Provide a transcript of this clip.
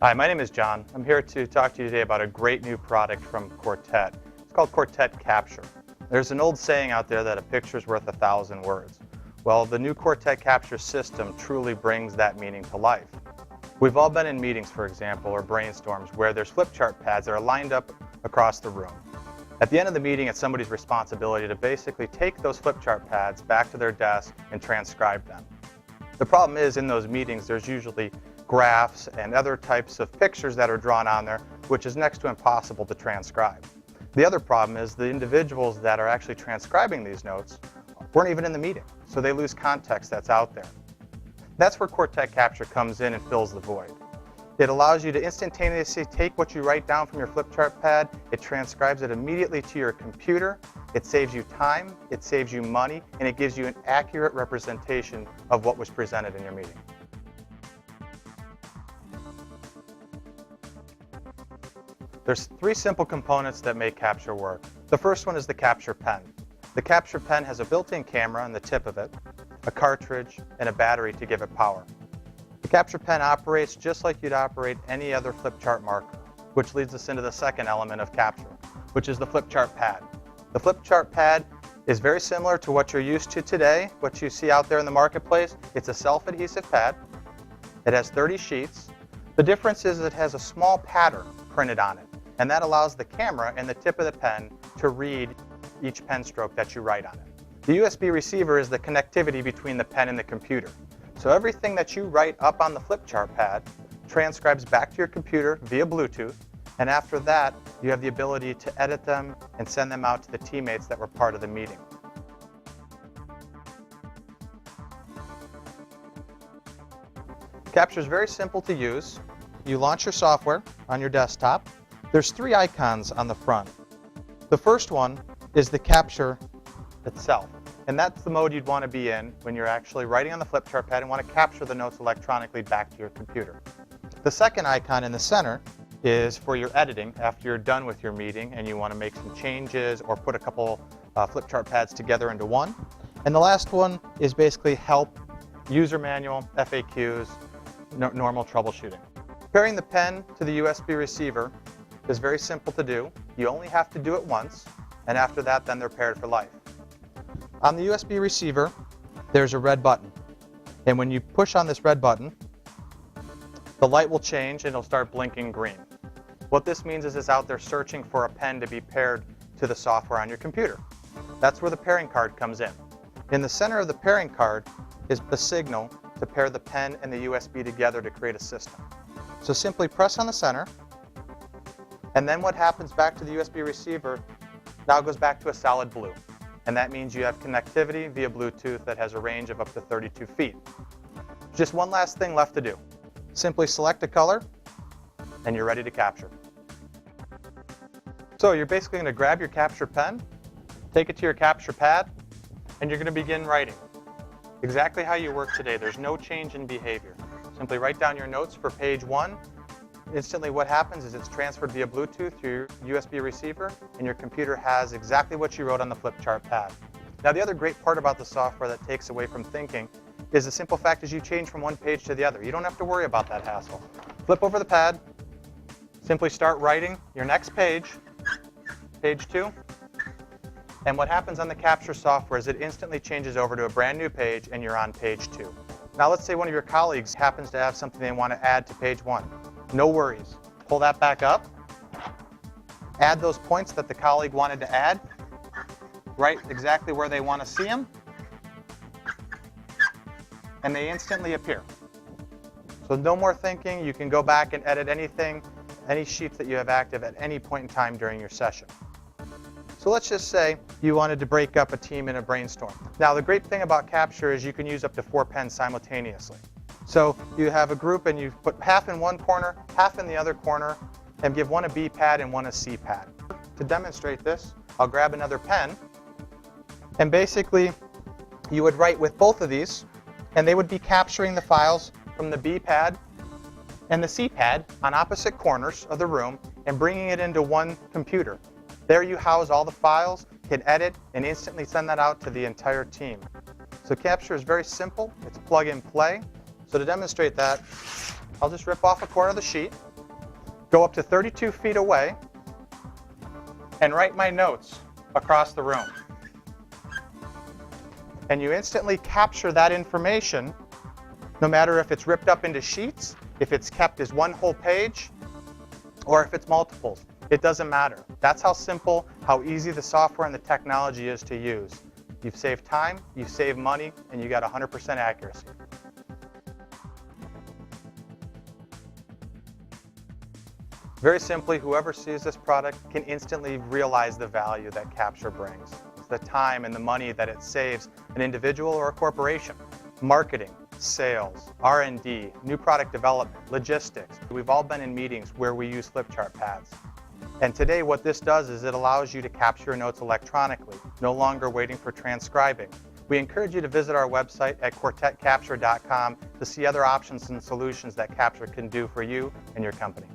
Hi, my name is John. I'm here to talk to you today about a great new product from Quartet. It's called Quartet Kapture. There's an old saying out there that a picture's worth 1,000 words. Well, the new Quartet Kapture system truly brings that meaning to life. We've all been in meetings, for example, or brainstorms where there's Flipchart pads that are lined up across the room. At the end of the meeting, it's somebody's responsibility to basically take those Flipchart pads back to their desk and transcribe them. The problem is, in those meetings, there's usually graphs and other types of pictures that are drawn on there, which is next to impossible to transcribe. The other problem is the individuals that are actually transcribing these notes weren't even in the meeting, so they lose context that's out there. That's where Quartet Kapture comes in and fills the void. It allows you to instantaneously take what you write down from your Flipchart pad, it transcribes it immediately to your computer, it saves you time, it saves you money, and it gives you an accurate representation of what was presented in your meeting. There's three simple components that make Kapture work. The first one is the Kapture pen. The Kapture pen has a built-in camera on the tip of it, a cartridge, and a battery to give it power. The Kapture pen operates just like you'd operate any other Flipchart marker, which leads us into the second element of Kapture, which is the Flipchart pad. The Flipchart pad is very similar to what you're used to today, what you see out there in the marketplace. It's a self-adhesive pad. It has 30 sheets. The difference is it has a small pattern printed on it, and that allows the camera and the tip of the pen to read each pen stroke that you write on it. The USB receiver is the connectivity between the pen and the computer. So everything that you write up on the Flipchart pad transcribes back to your computer via Bluetooth, and after that, you have the ability to edit them and send them out to the teammates that were part of the meeting. Kapture is very simple to use. You launch your software on your desktop. There's three icons on the front. The first one is the Kapture itself, and that's the mode you'd want to be in when you're actually writing on the Flipchart pad and want to capture the notes electronically back to your computer. The second icon in the center is for your editing after you're done with your meeting and you want to make some changes or put a couple Flipchart pads together into one. And the last one is basically help, user manual, FAQs, normal troubleshooting. Pairing the pen to the USB receiver is very simple to do. You only have to do it once, and after that, then they're paired for life. On the USB receiver, there's a red button. And when you push on this red button, the light will change and it'll start blinking green. What this means is it's out there searching for a pen to be paired to the software on your computer. That's where the pairing card comes in. In the center of the pairing card is the signal to pair the pen and the USB together to create a system. So simply press on the center, and then what happens back to the USB receiver now goes back to a solid blue. And that means you have connectivity via Bluetooth that has a range of up to 32 feet. Just one last thing left to do. Simply select a color, and you're ready to capture. So you're basically going to grab your Kapture pen, take it to your Kapture pad, and you're going to begin writing. Exactly how you work today. There's no change in behavior. Simply write down your notes for page 1. Instantly what happens is it's transferred via Bluetooth to your USB receiver, and your computer has exactly what you wrote on the Flipchart pad. Now the other great part about the software that takes away from thinking is the simple fact is you change from one page to the other. You don't have to worry about that hassle. Flip over the pad, simply start writing your next page, page 2, and what happens on the Kapture software is it instantly changes over to a brand new page and you're on page 2. Now let's say one of your colleagues happens to have something they want to add to page 1. No worries. Pull that back up, add those points that the colleague wanted to add, write exactly where they want to see them, and they instantly appear. So no more thinking. You can go back and edit anything, any sheets that you have active at any point in time during your session. So let's just say you wanted to break up a team in a brainstorm. Now the great thing about Kapture is you can use up to 4 pens simultaneously. So you have a group and you put half in one corner, half in the other corner, and give one a B pad and one a C pad. To demonstrate this, I'll grab another pen, and basically you would write with both of these, and they would be capturing the files from the B pad and the C pad on opposite corners of the room and bringing it into one computer. There you house all the files, can edit, and instantly send that out to the entire team. So Kapture is very simple. It's plug and play. So to demonstrate that, I'll just rip off a corner of the sheet, go up to 32 feet away and write my notes across the room. And you instantly capture that information, no matter if it's ripped up into sheets, if it's kept as one whole page, or if it's multiples. It doesn't matter. That's how simple, how easy the software and the technology is to use. You've saved time, you've saved money, and you got 100% accuracy. Very simply, whoever sees this product can instantly realize the value that Kapture brings. It's the time and the money that it saves an individual or a corporation. Marketing, sales, R&D, new product development, logistics. We've all been in meetings where we use Flipchart pads. And today what this does is it allows you to capture your notes electronically, no longer waiting for transcribing. We encourage you to visit our website at quartetkapture.com to see other options and solutions that Kapture can do for you and your company.